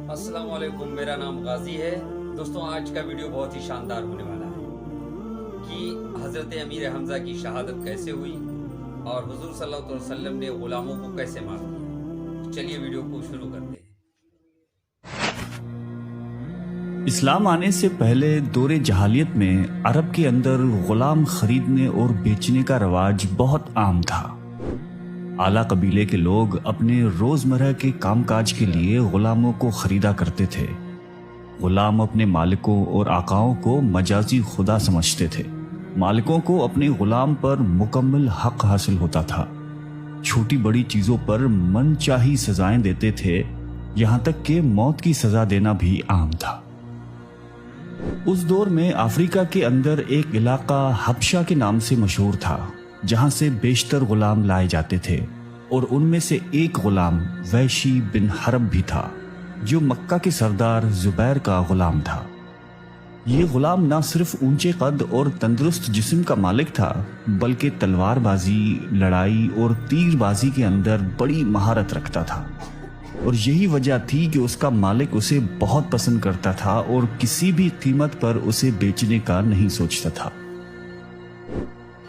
السلام علیکم، میرا نام غازی ہے۔ دوستوں، آج کا ویڈیو بہت ہی شاندار ہونے والا ہے کہ حضرت امیر حمزہ کی شہادت کیسے ہوئی اور حضور صلی اللہ علیہ وسلم نے غلاموں کو کیسے معاف کیا۔ چلیے ویڈیو کو شروع کرتے ہیں۔ اسلام آنے سے پہلے دور جاہلیت میں عرب کے اندر غلام خریدنے اور بیچنے کا رواج بہت عام تھا۔ اعلیٰ قبیلے کے لوگ اپنے روزمرہ کے کام کاج کے لیے غلاموں کو خریدا کرتے تھے۔ غلام اپنے مالکوں اور آقاؤں کو مجازی خدا سمجھتے تھے۔ مالکوں کو اپنے غلام پر مکمل حق حاصل ہوتا تھا۔ چھوٹی بڑی چیزوں پر من چاہی سزائیں دیتے تھے، یہاں تک کہ موت کی سزا دینا بھی عام تھا۔ اس دور میں افریقہ کے اندر ایک علاقہ حبشہ کے نام سے مشہور تھا، جہاں سے بیشتر غلام لائے جاتے تھے، اور ان میں سے ایک غلام وحشی بن حرب بھی تھا، جو مکہ کے سردار زبیر کا غلام تھا۔ یہ غلام نہ صرف اونچے قد اور تندرست جسم کا مالک تھا، بلکہ تلوار بازی، لڑائی اور تیر بازی کے اندر بڑی مہارت رکھتا تھا، اور یہی وجہ تھی کہ اس کا مالک اسے بہت پسند کرتا تھا اور کسی بھی قیمت پر اسے بیچنے کا نہیں سوچتا تھا۔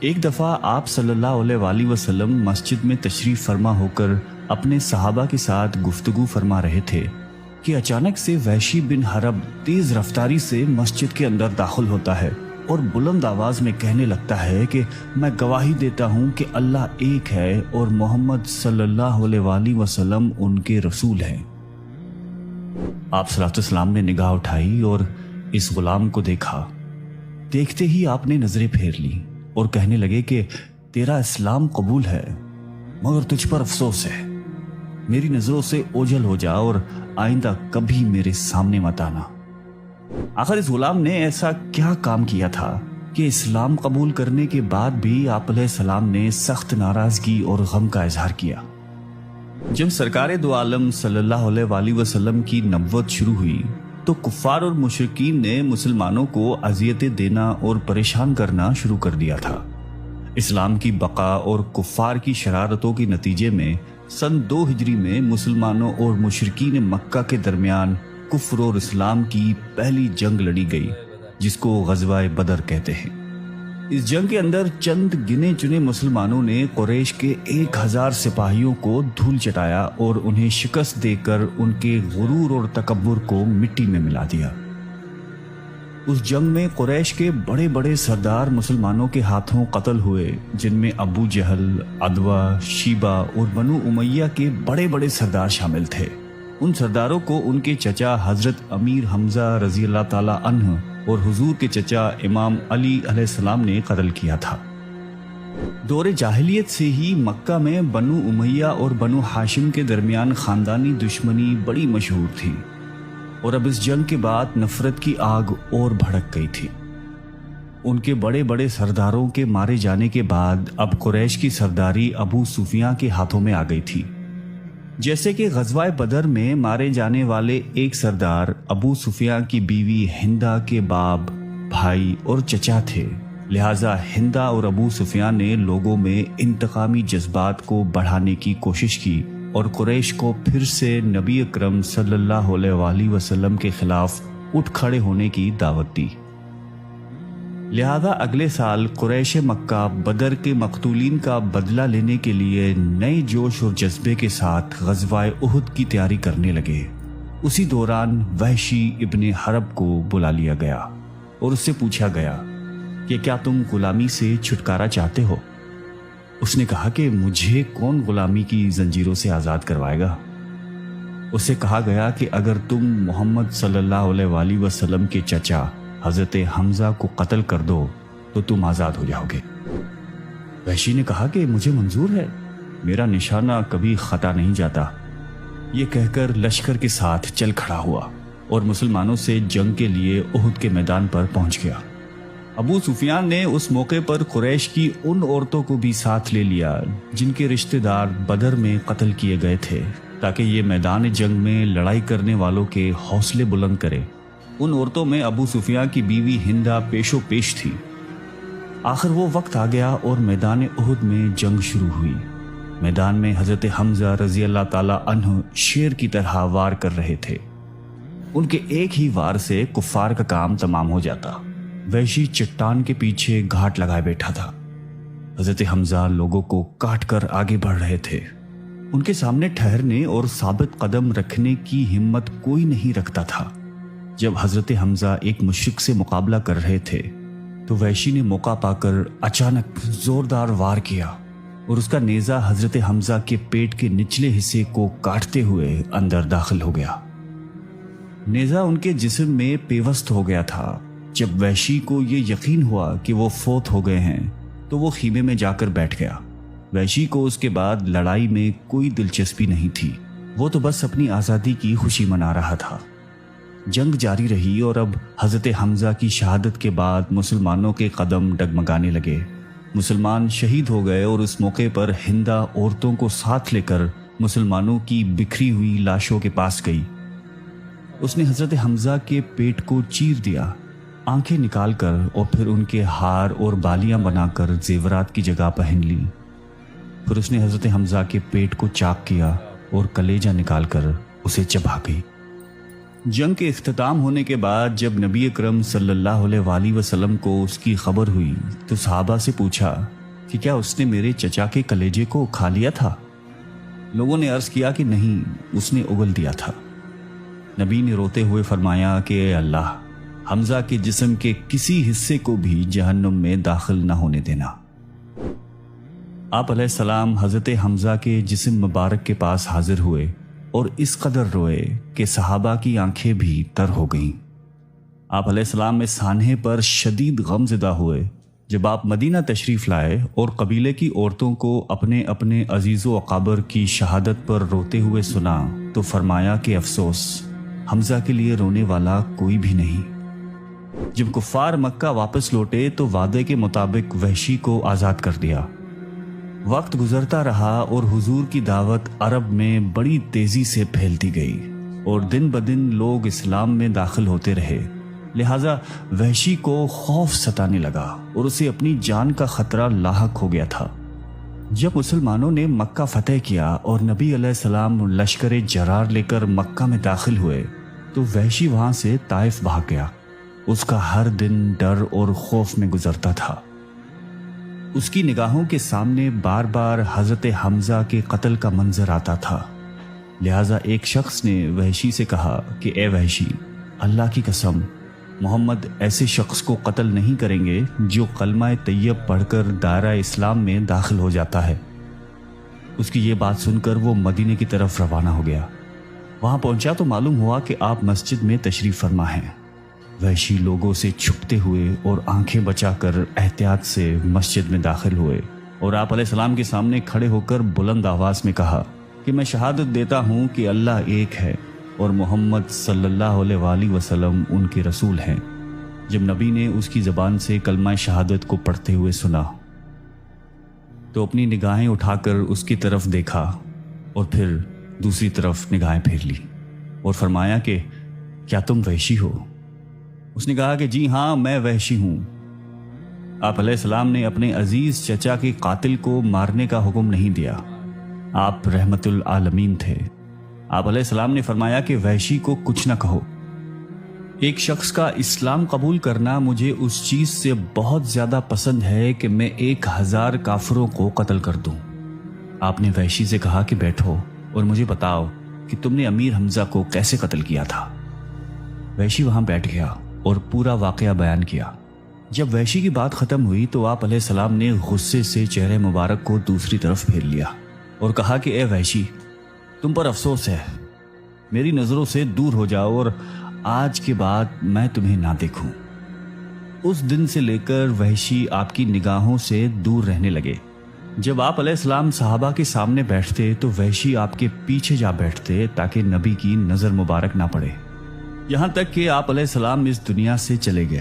ایک دفعہ آپ صلی اللہ علیہ وآلہ وسلم مسجد میں تشریف فرما ہو کر اپنے صحابہ کے ساتھ گفتگو فرما رہے تھے کہ اچانک سے وحشی بن حرب تیز رفتاری سے مسجد کے اندر داخل ہوتا ہے اور بلند آواز میں کہنے لگتا ہے کہ میں گواہی دیتا ہوں کہ اللہ ایک ہے اور محمد صلی اللہ علیہ وآلہ وسلم ان کے رسول ہیں۔ آپ صلی اللہ علیہ وسلم نے نگاہ اٹھائی اور اس غلام کو دیکھا۔ دیکھتے ہی آپ نے نظریں پھیر لی اور کہنے لگے کہ تیرا اسلام قبول ہے، مگر تجھ پر افسوس ہے۔ میری نظروں سے اوجھل ہو جا اور آئندہ کبھی میرے سامنے مت آنا۔ آخر اس غلام نے ایسا کیا کام کیا تھا کہ اسلام قبول کرنے کے بعد بھی آپ علیہ السلام نے سخت ناراضگی اور غم کا اظہار کیا؟ جب سرکار دو عالم صلی اللہ علیہ وآلہ وسلم کی نبوت شروع ہوئی تو کفار اور مشرکین نے مسلمانوں کو اذیتیں دینا اور پریشان کرنا شروع کر دیا تھا۔ اسلام کی بقا اور کفار کی شرارتوں کے نتیجے میں سن 2 ہجری میں مسلمانوں اور مشرکین مکہ کے درمیان کفر اور اسلام کی پہلی جنگ لڑی گئی، جس کو غزوہ بدر کہتے ہیں۔ اس جنگ کے اندر چند گنے چنے مسلمانوں نے قریش کے 1000 سپاہیوں کو دھول چٹایا اور انہیں شکست دے کر ان کے غرور اور تکبر کو مٹی میں ملا دیا۔ اس جنگ میں قریش کے بڑے بڑے سردار مسلمانوں کے ہاتھوں قتل ہوئے، جن میں ابو جہل، عدوہ، شیبہ اور بنو امیہ کے بڑے بڑے سردار شامل تھے۔ ان سرداروں کو ان کے چچا حضرت امیر حمزہ رضی اللہ تعالی عنہ اور حضور کے چچا امام علی علیہ السلام نے قتل کیا تھا۔ دور جاہلیت سے ہی مکہ میں بنو امیہ اور بنو ہاشم کے درمیان خاندانی دشمنی بڑی مشہور تھی، اور اب اس جنگ کے بعد نفرت کی آگ اور بھڑک گئی تھی۔ ان کے بڑے بڑے سرداروں کے مارے جانے کے بعد اب قریش کی سرداری ابو سفیان کے ہاتھوں میں آ گئی تھی۔ جیسے کہ غزوہ بدر میں مارے جانے والے ایک سردار ابو سفیان کی بیوی ہندا کے باپ، بھائی اور چچا تھے، لہٰذا ہندا اور ابو سفیان نے لوگوں میں انتقامی جذبات کو بڑھانے کی کوشش کی اور قریش کو پھر سے نبی اکرم صلی اللہ علیہ وآلہ وسلم کے خلاف اٹھ کھڑے ہونے کی دعوت دی۔ لہذا اگلے سال قریش مکہ بدر کے مقتولین کا بدلہ لینے کے لیے نئے جوش اور جذبے کے ساتھ غزوہ احد کی تیاری کرنے لگے۔ اسی دوران وحشی ابن حرب کو بلا لیا گیا اور اس سے پوچھا گیا کہ کیا تم غلامی سے چھٹکارا چاہتے ہو؟ اس نے کہا کہ مجھے کون غلامی کی زنجیروں سے آزاد کروائے گا؟ اس سے کہا گیا کہ اگر تم محمد صلی اللہ علیہ وآلہ وسلم کے چچا حضرت حمزہ کو قتل کر دو تو تم آزاد ہو جاؤ گے۔ وحشی نے کہا کہ مجھے منظور ہے، میرا نشانہ کبھی خطا نہیں جاتا۔ یہ کہہ کر لشکر کے ساتھ چل کھڑا ہوا اور مسلمانوں سے جنگ کے لیے احد کے میدان پر پہنچ گیا۔ ابو سفیان نے اس موقع پر قریش کی ان عورتوں کو بھی ساتھ لے لیا جن کے رشتہ دار بدر میں قتل کیے گئے تھے، تاکہ یہ میدان جنگ میں لڑائی کرنے والوں کے حوصلے بلند کرے۔ ان عورتوں میں ابو سفیان کی بیوی ہندا پیشو پیش تھی۔ آخر وہ وقت آ گیا اور میدان احد میں جنگ شروع ہوئی۔ میدان میں حضرت حمزہ رضی اللہ تعالی عنہ شیر کی طرح وار کر رہے تھے۔ ان کے ایک ہی وار سے کفار کا کام تمام ہو جاتا۔ وحشی چٹان کے پیچھے گھاٹ لگائے بیٹھا تھا۔ حضرت حمزہ لوگوں کو کاٹ کر آگے بڑھ رہے تھے۔ ان کے سامنے ٹھہرنے اور ثابت قدم رکھنے کی ہمت کوئی نہیں رکھتا تھا۔ جب حضرت حمزہ ایک مشرک سے مقابلہ کر رہے تھے تو وحشی نے موقع پا کر اچانک زوردار وار کیا اور اس کا نیزہ حضرت حمزہ کے پیٹ کے نچلے حصے کو کاٹتے ہوئے اندر داخل ہو گیا۔ نیزہ ان کے جسم میں پیوست ہو گیا تھا۔ جب وحشی کو یہ یقین ہوا کہ وہ فوت ہو گئے ہیں تو وہ خیمے میں جا کر بیٹھ گیا۔ وحشی کو اس کے بعد لڑائی میں کوئی دلچسپی نہیں تھی۔ وہ تو بس اپنی آزادی کی خوشی منا رہا تھا۔ جنگ جاری رہی اور اب حضرت حمزہ کی شہادت کے بعد مسلمانوں کے قدم ڈگمگانے لگے۔ مسلمان شہید ہو گئے اور اس موقع پر ہندا عورتوں کو ساتھ لے کر مسلمانوں کی بکھری ہوئی لاشوں کے پاس گئی۔ اس نے حضرت حمزہ کے پیٹ کو چیر دیا، آنکھیں نکال کر اور پھر ان کے ہار اور بالیاں بنا کر زیورات کی جگہ پہن لی۔ پھر اس نے حضرت حمزہ کے پیٹ کو چاک کیا اور کلیجہ نکال کر اسے چبا گئی۔ جنگ کے اختتام ہونے کے بعد جب نبی اکرم صلی اللہ علیہ وآلہ وسلم کو اس کی خبر ہوئی تو صحابہ سے پوچھا کہ کیا اس نے میرے چچا کے کلیجے کو کھا لیا تھا؟ لوگوں نے عرض کیا کہ نہیں، اس نے اگل دیا تھا۔ نبی نے روتے ہوئے فرمایا کہ اے اللہ، حمزہ کے جسم کے کسی حصے کو بھی جہنم میں داخل نہ ہونے دینا۔ آپ علیہ السلام حضرت حمزہ کے جسم مبارک کے پاس حاضر ہوئے اور اس قدر روئے کہ صحابہ کی آنکھیں بھی تر ہو گئیں۔ آپ علیہ السلام اس سانحے پر شدید غم زدہ ہوئے جب آپ مدینہ تشریف لائے اور قبیلے کی عورتوں کو اپنے اپنے عزیز و اقابر کی شہادت پر روتے ہوئے سنا تو فرمایا کہ افسوس، حمزہ کے لیے رونے والا کوئی بھی نہیں۔ جب کفار مکہ واپس لوٹے تو وعدے کے مطابق وحشی کو آزاد کر دیا۔ وقت گزرتا رہا اور حضور کی دعوت عرب میں بڑی تیزی سے پھیلتی گئی اور دن بدن لوگ اسلام میں داخل ہوتے رہے، لہٰذا وحشی کو خوف ستانے لگا اور اسے اپنی جان کا خطرہ لاحق ہو گیا تھا۔ جب مسلمانوں نے مکہ فتح کیا اور نبی علیہ السلام لشکر جرار لے کر مکہ میں داخل ہوئے تو وحشی وہاں سے طائف بھاگ گیا۔ اس کا ہر دن ڈر اور خوف میں گزرتا تھا۔ اس کی نگاہوں کے سامنے بار بار حضرت حمزہ کے قتل کا منظر آتا تھا، لہٰذا ایک شخص نے وحشی سے کہا کہ اے وحشی، اللہ کی قسم، محمد ایسے شخص کو قتل نہیں کریں گے جو کلمہ طیب پڑھ کر دائرہ اسلام میں داخل ہو جاتا ہے۔ اس کی یہ بات سن کر وہ مدینے کی طرف روانہ ہو گیا۔ وہاں پہنچا تو معلوم ہوا کہ آپ مسجد میں تشریف فرما ہیں۔ وحشی لوگوں سے چھپتے ہوئے اور آنکھیں بچا کر احتیاط سے مسجد میں داخل ہوئے اور آپ علیہ السلام کے سامنے کھڑے ہو کر بلند آواز میں کہا کہ میں شہادت دیتا ہوں کہ اللہ ایک ہے اور محمد صلی اللہ علیہ وآلہ وسلم ان کے رسول ہیں۔ جب نبی نے اس کی زبان سے کلمہ شہادت کو پڑھتے ہوئے سنا تو اپنی نگاہیں اٹھا کر اس کی طرف دیکھا اور پھر دوسری طرف نگاہیں پھیر لی اور فرمایا کہ کیا تم وحشی ہو؟ اس نے کہا کہ جی ہاں، میں وحشی ہوں۔ آپ علیہ السلام نے اپنے عزیز چچا کے قاتل کو مارنے کا حکم نہیں دیا۔ آپ رحمت العالمین تھے۔ آپ علیہ السلام نے فرمایا کہ وحشی کو کچھ نہ کہو۔ ایک شخص کا اسلام قبول کرنا مجھے اس چیز سے بہت زیادہ پسند ہے کہ میں 1000 کافروں کو قتل کر دوں۔ آپ نے وحشی سے کہا کہ بیٹھو اور مجھے بتاؤ کہ تم نے امیر حمزہ کو کیسے قتل کیا تھا۔ وحشی وہاں بیٹھ گیا اور پورا واقعہ بیان کیا۔ جب وحشی کی بات ختم ہوئی تو آپ علیہ السلام نے غصے سے چہرے مبارک کو دوسری طرف پھیر لیا اور کہا کہ اے وحشی، تم پر افسوس ہے، میری نظروں سے دور ہو جاؤ اور آج کے بعد میں تمہیں نہ دیکھوں۔ اس دن سے لے کر وحشی آپ کی نگاہوں سے دور رہنے لگے۔ جب آپ علیہ السلام صحابہ کے سامنے بیٹھتے تو وحشی آپ کے پیچھے جا بیٹھتے تاکہ نبی کی نظر مبارک نہ پڑے، یہاں تک کہ آپ علیہ السلام اس دنیا سے چلے گئے۔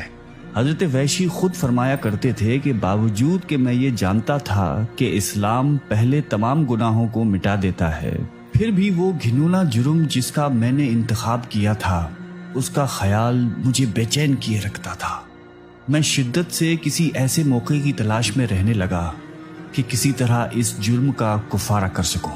حضرت وحشی خود فرمایا کرتے تھے کہ باوجود کہ میں یہ جانتا تھا کہ اسلام پہلے تمام گناہوں کو مٹا دیتا ہے، پھر بھی وہ گھنونا جرم جس کا میں نے انتخاب کیا تھا اس کا خیال مجھے بے چین کیے رکھتا تھا۔ میں شدت سے کسی ایسے موقع کی تلاش میں رہنے لگا کہ کسی طرح اس جرم کا کفارہ کر سکوں۔